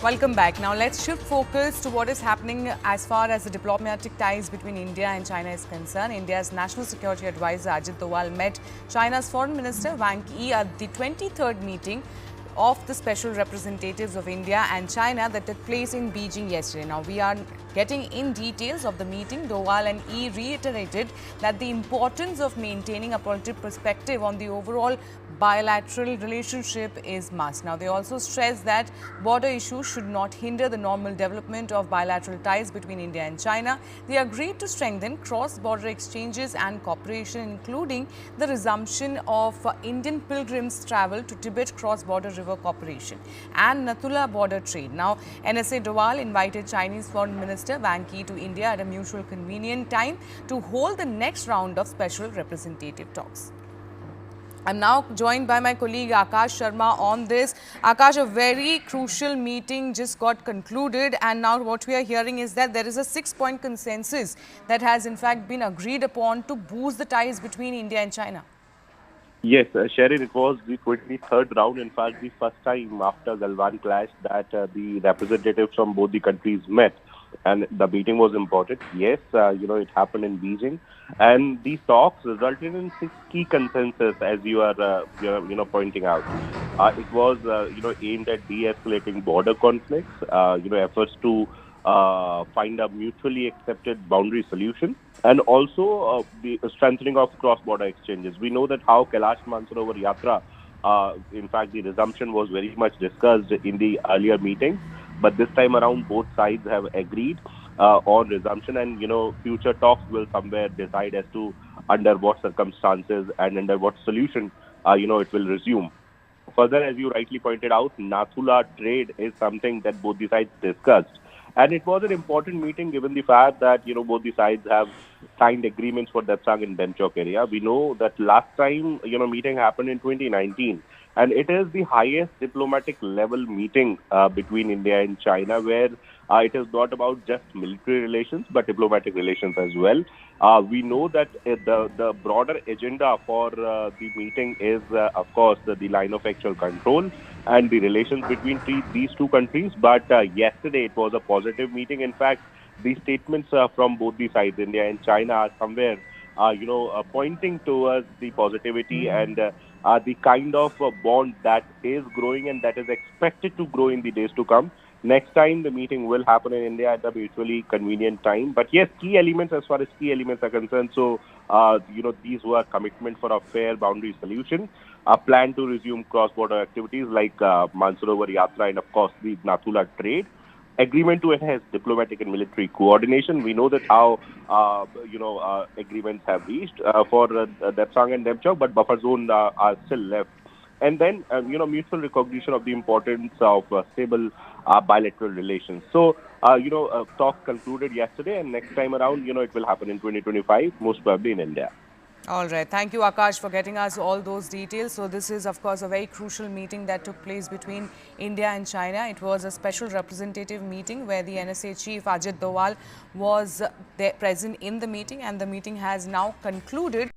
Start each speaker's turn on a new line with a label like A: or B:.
A: Welcome back. Now let's shift focus to what is happening as far as the diplomatic ties between India and China is concerned. India's National Security Advisor Ajit Doval met China's Foreign Minister Wang Yi at the 23rd meeting of the special representatives of India and China that took place in Beijing yesterday. Now, we are getting in details of the meeting. Doval and Yi reiterated that the importance of maintaining a positive perspective on the overall bilateral relationship is must. Now, they also stressed that border issues should not hinder the normal development of bilateral ties between India and China. They agreed to strengthen cross-border exchanges and cooperation, including the resumption of Indian pilgrims' travel to Tibet cross-border river cooperation and Nathula border trade. Now, NSA Doval invited Chinese Foreign Minister Wang Yi to India at a mutual convenient time to hold the next round of special representative talks. I'm now joined by my colleague Akash Sharma on this. Akash, a very crucial meeting just got concluded, and now what we are hearing is that there is a 6-point consensus that has in fact been agreed upon to boost the ties between India and China.
B: Yes, Sherin, it was the 23rd round, in fact, the first time after Galwan clash that the representatives from both the countries met. And the meeting was important. Yes, it happened in Beijing. And these talks resulted in 6 key consensus, as you are, pointing out. It was, aimed at de-escalating border conflicts, efforts to find a mutually accepted boundary solution, and also the strengthening of cross-border exchanges. We know that how Kailash Mansarovar Yatra, in fact, the resumption was very much discussed in the earlier meetings, but this time around, both sides have agreed on resumption, and future talks will somewhere decide as to under what circumstances and under what solution, it will resume. Further, as you rightly pointed out, Nathula trade is something that both the sides discussed. And it was an important meeting given the fact that, both the sides have signed agreements for Depsang and Demchok area. We know that last time, meeting happened in 2019. And it is the highest diplomatic level meeting between India and China, where it is not about just military relations, but diplomatic relations as well. We know that the broader agenda for the meeting is, of course, the line of actual control and the relations between these two countries. But yesterday, it was a positive meeting. In fact, the statements from both the sides, India and China, are somewhere pointing towards the positivity and the kind of bond that is growing and that is expected to grow in the days to come. Next time, the meeting will happen in India at a mutually convenient time. But yes, key elements, as far as key elements are concerned, so, these were commitment for a fair boundary solution, a plan to resume cross-border activities like Mansarovar Yatra and, of course, the Nathula trade, agreement to enhance diplomatic and military coordination. We know that how, agreements have reached for Depsang and Demchok, but buffer zone are still left. And then, mutual recognition of the importance of stable bilateral relations. So, talks concluded yesterday, and next time around, it will happen in 2025, most probably in India.
A: All right. Thank you, Akash, for getting us all those details. So this is, of course, a very crucial meeting that took place between India and China. It was a special representative meeting where the NSA chief Ajit Doval was present in the meeting, and the meeting has now concluded.